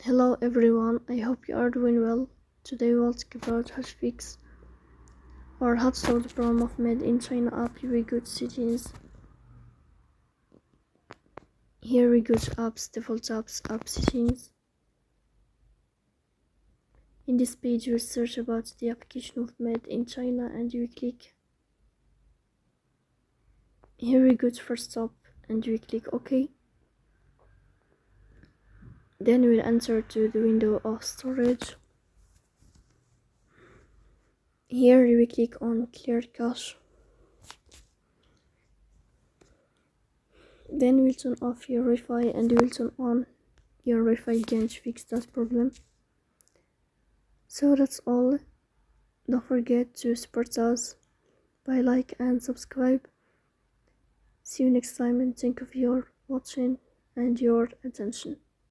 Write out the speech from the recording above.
Hello everyone, I hope you are doing well. Today we'll talk about how to fix or how to solve the problem of made in China app we go to settings. Here we go to apps, default apps, app settings. In this page we search about the application of made in China and we click. Here we go to first stop and we click OK. Then we'll enter to the window of storage. Here we click on clear cache. Then we'll turn off your Wi-Fi and we'll turn on your Wi-Fi again to fix that problem. So that's all. Don't forget to support us by like and subscribe. See you next time and thank you for your watching and your attention.